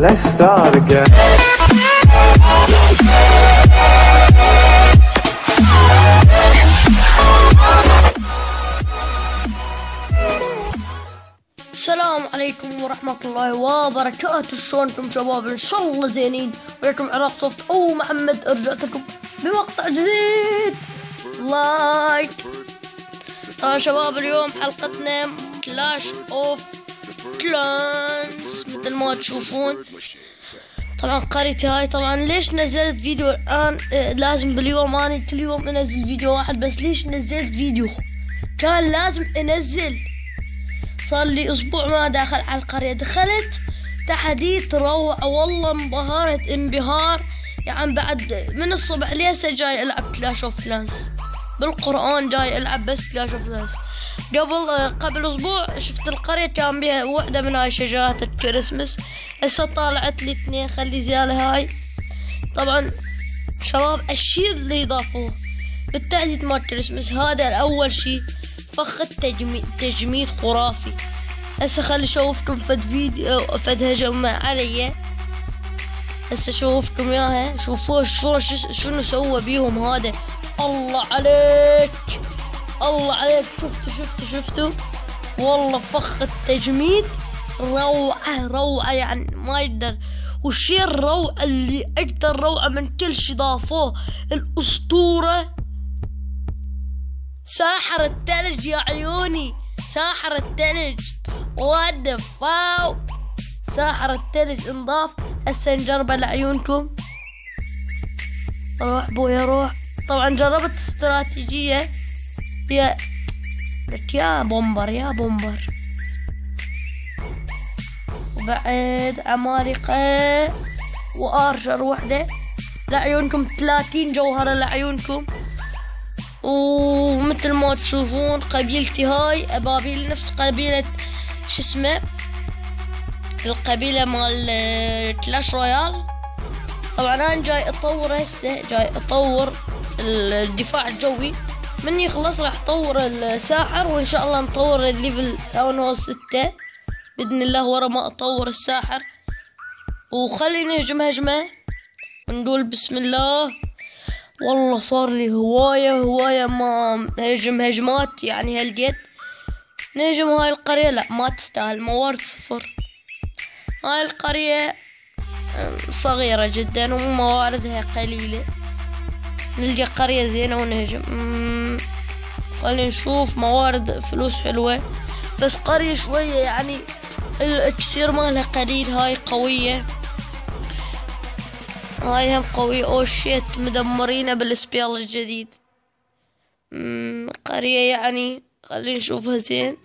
Let's start again. السلام عليكم ورحمة الله وبركاته. شلونكم شباب؟ ان شاء الله زينين. وياكم عراق صوت او محمد، رجعت لكم بمقطع جديد. لايك. طبعا شباب اليوم حلقتنا كلاش اوف كلانز مثل ما تشوفون. طبعا قريتي هاي. طبعا ليش نزلت فيديو الان؟ لازم باليوم، انا كل يوم انزل فيديو واحد، بس ليش نزلت فيديو؟ كان لازم انزل. صار لي اسبوع ما داخل على القرية. دخلت تحديث روعة والله، انبهرت انبهار. يعني بعد من الصبح ليسه جاي العب كلاش اوف كلانز. بالقرآن جاي العب بس كلاش اوف كلانز. قبل اسبوع شفت القرية كان بيها وحدة من هاي شجرات الكريسماس. هسه طالعت لي اثنين، خلي زيالة هاي. طبعا شباب الشيء اللي اضافوه بالتحديث مال كريسماس، هذا الاول شيء فخ تجميد خرافي. هسه خلي شوفكم فد فيديو فد هجمة علي. هسه شوفكم اياها، شوفوه شلون شنو سوى بيهم هذا. الله عليك الله عليك. شفتوا والله فخ التجميد روعة روعة، يعني ما يقدر. والشي الروعة اللي اكثر روعة من كل شي ضافوه الاسطورة ساحر الثلج. يا عيوني ساحر الثلج، وات فاو. ساحر الثلج انضاف. هسه نجربه لعيونكم. روح بويا روح. طبعا جربت استراتيجية يا بومبر يا بومبر. وبعد عمالقة وارشر وحدة لعيونكم. 30 جوهرة لعيونكم. ومثل ما تشوفون قبيلتي هاي ابابيل نفس قبيلة شو اسمه، القبيلة مال كلاش رويال. طبعا انا جاي اطور هسه، جاي اطور الدفاع الجوي. من يخلص راح اطور الساحر، وان شاء الله نطور الليفل تاون هول 6 باذن الله ورا ما اطور الساحر. وخلي نهجم هجمة ونقول بسم الله. والله صار لي هواية ما هجم هجمات يعني هالقد. نهجم هاي القرية، لا ما تستاهل، موارد صفر. هاي القرية صغيرة جدا ومواردها قليلة. نلقى قرية زينة ونهجم. خلينا نشوف موارد فلوس حلوة، بس قرية شوية يعني الكسير مالها قليل. هاي قوية، هاي هم قوية. او شيت مدمرينها بالسبيل الجديد. قرية يعني خلينا نشوفها زين.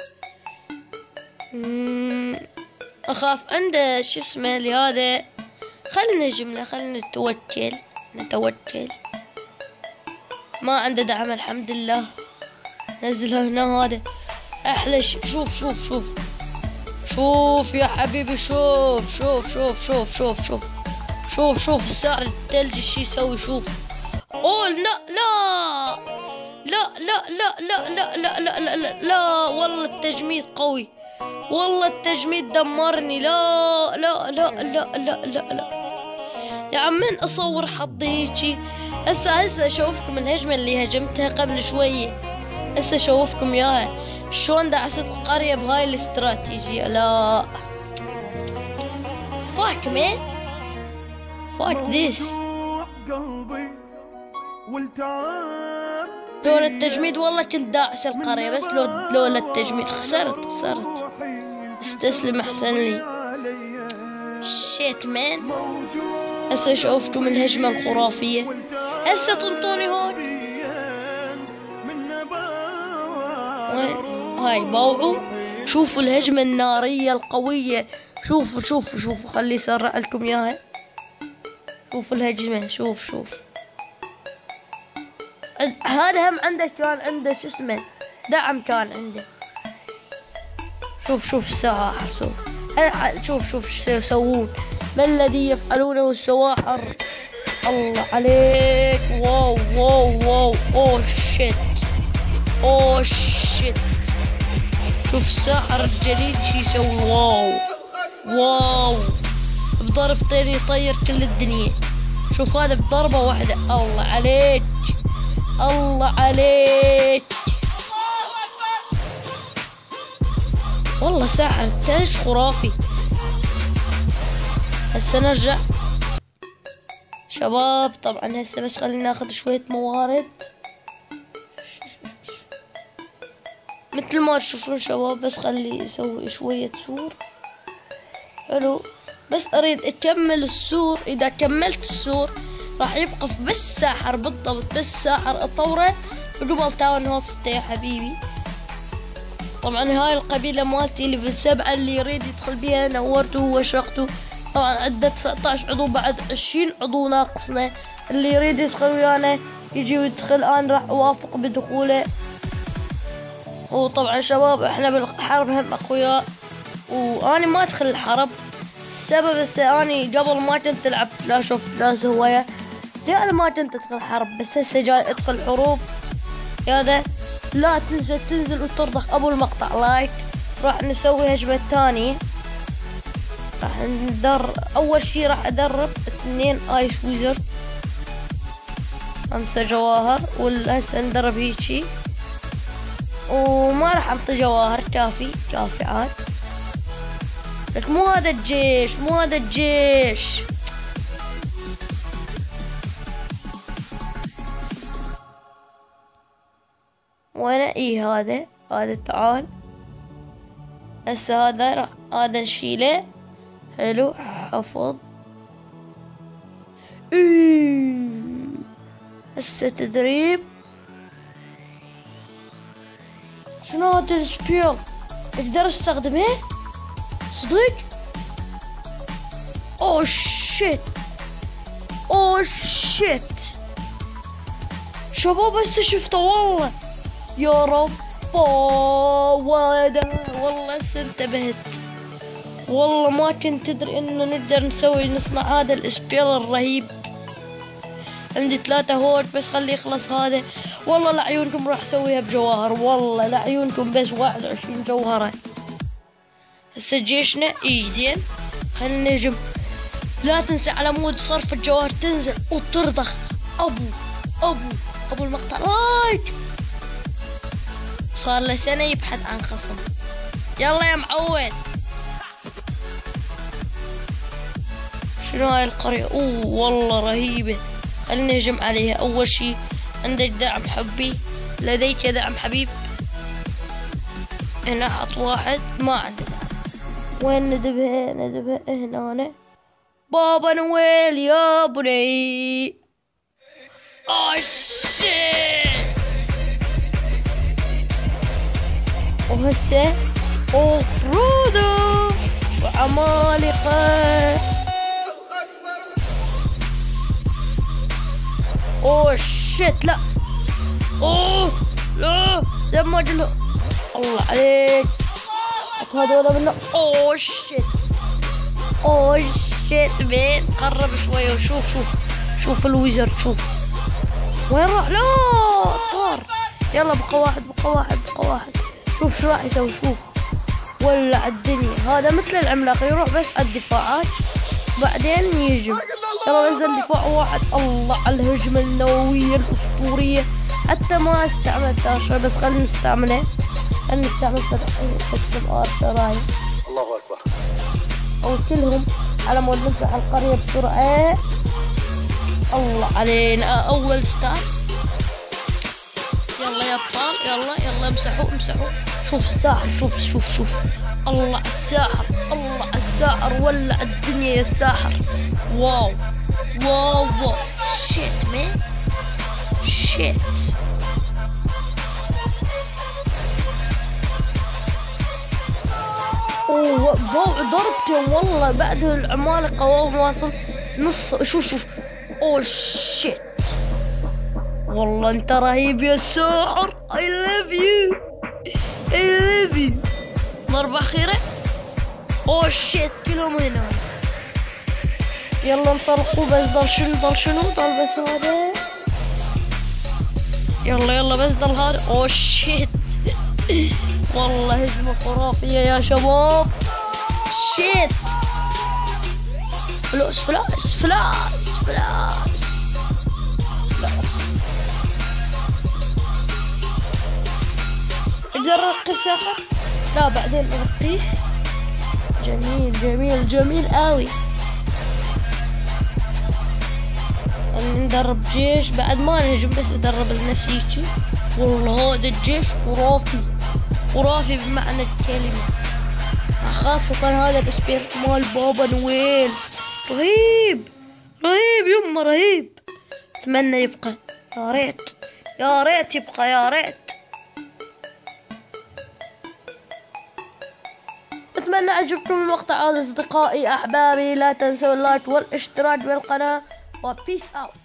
اخاف عنده شو اسمه لهذا. خلينا نهجم له، خلينا نتوكل. ما عنده دعم الحمد لله. نزله هنا. هذا احلى شوف يا حبيبي. شوف السعر الثلج شي يسوي. شوف. اوه لا والله التجميد قوي، والله التجميد دمرني. لا يا عم من اصور حظي هيجي. هسه اشوفكم الهجمة اللي هجمتها قبل شوية. هسه اشوفكم اياها شلون دعست القرية بهاي الاستراتيجية. لا فاك مان، فاك ذيس. لولا التجميد والله كنت داعس القرية، بس لولا التجميد خسرت. استسلم احسن لي. شيت مان. هسه شوفتم الهجمة الخرافية. هسه تنطوني هون. وين هاي باوعوا؟ شوفوا الهجمة النارية القوية. شوفوا خلي يسرع لكم اياها. شوفوا الهجمة. شوف هذا هم عنده، كان عنده شو اسمه دعم كان عنده. شوف السواحر. شوف شو يسوون. ما الذي يفعلونه السواحر. الله عليك. واو. اوه شيت. شوف الساحر الجديد شي يسوي. واو بضربتين يطير كل الدنيا. شوف هذا بضربة واحدة. الله عليك الله عليك والله ساحر الثلج خرافي. هسه نرجع شباب. طبعا هسه بس خلينا ناخذ شوية موارد مثل ما تشوفون شباب. بس خلي اسوي شوية سور. حلو. بس اريد اكمل السور. اذا كملت السور راح يبقى بس ساحر بالضبط. بس ساحر اطوره وقبل تاون هول 6 يا حبيبي. طبعا هاي القبيلة مالتي ليفل 7 اللي يريد يدخل بيها نورته وشرقته. طبعا عندنا 19 عضو بعد 20 عضو ناقصنا. اللي يريد يدخل ويانا يجي ويدخل. انا راح اوافق بدخوله. وطبعا شباب احنا بالحرب هم اخويا. واني ما ادخل الحرب. السبب هسه اني قبل ما كنت العب كلاش اوف كلاس هواية. لأن ما كنت ادخل حرب. بس هسه جاي ادخل حروب. هذا لا تنزل وترضخ ابو المقطع لايك. راح نسوي هجمة ثانية. راح اول شي راح ادرب 2 ايس ويزر 5 جواهر. وهسه ندرب هيجي. وما راح انطي جواهر. كافي عاد. لك مو هذا الجيش. وانا هذا تعال. هسه هذا نشيله. حلو. حفظ. هسه تدريب. شنو هذا السبيل؟ اقدر استخدمه؟ صدق؟ اوه شيت شباب هسه شفته والله. يا رب والله هسه انتبهت. والله ما كنت ادري انه نقدر نصنع هذا السبيل الرهيب. عندي 3 هوت بس خلي يخلص هذا. والله لعيونكم راح اسويها بجواهر. والله لعيونكم بس 21 جوهرة. هسه جيشنا زين. خلينا نهجم. لا تنسى على مود صرف الجواهر تنزل وترضخ ابو المقطع لايك. صار له سنة يبحث عن خصم. يلا يا معود. شنو هاي القرية؟ والله رهيبة. خلينا نهجم عليها. اول شي عندك دعم حبي. لديك دعم حبيب. هنا حط واحد. ما عنده دعم. وين ندبها هنا. بابا نويل يا بني. شيت. وهسه فرودو وعمالقة. شيت. لا لا دمج له. الله عليك. هذول منه. شيت بين. قرب شوية وشوف الويزر. شوف وين راح. لا طار. يلا بقى واحد. شوف شو راح يسوي. شوف ولع الدنيا. هذا مثل العملاق يروح بس على الدفاعات بعدين يهجم. يلا نزل دفاع واحد. الله على الهجمة النووية الأسطورية. حتى ما استعملتها شوي بس خلينا نستعملها. نستعمل تستخدم راي. الله أكبر. أوكلهم على مود نفتح القرية بسرعة. الله علينا. أول ستار. يلا يا ابطال. يلا امسحوا. شوف الساحر. شوف الله على الساحر. ولع الدنيا يا الساحر. واو شيت مان. ضربته والله. بعد العمالقة واصل نص. شوف شيت. والله انت رهيب يا ساحر. I love you. ضربة أخيرة. شيت كلهم هنا. يلا انطلقوا. بس ضل شنو بس هذا. يلا بس ضل هذا. شيت. والله هجمة خرافية يا شباب. شيت. فلوس فلوس فلوس فلوس فلوس. اقدر ارقي ساحر؟ لا بعدين ارقيه. جميل جميل جميل قوي. ندرب جيش بعد ما نهجم، بس ادرب لنفسيتي. والله هذا الجيش خرافي خرافي بمعنى الكلمة، خاصة هذا الاسبير مال بابا نويل. رهيب رهيب يما رهيب. اتمنى يبقى، يا ريت يا ريت يبقى يا ريت. اتمنى عجبكم المقطع هذا اصدقائي احبابي. لا تنسوا اللايك والاشتراك بالقناة، وبيس اوت.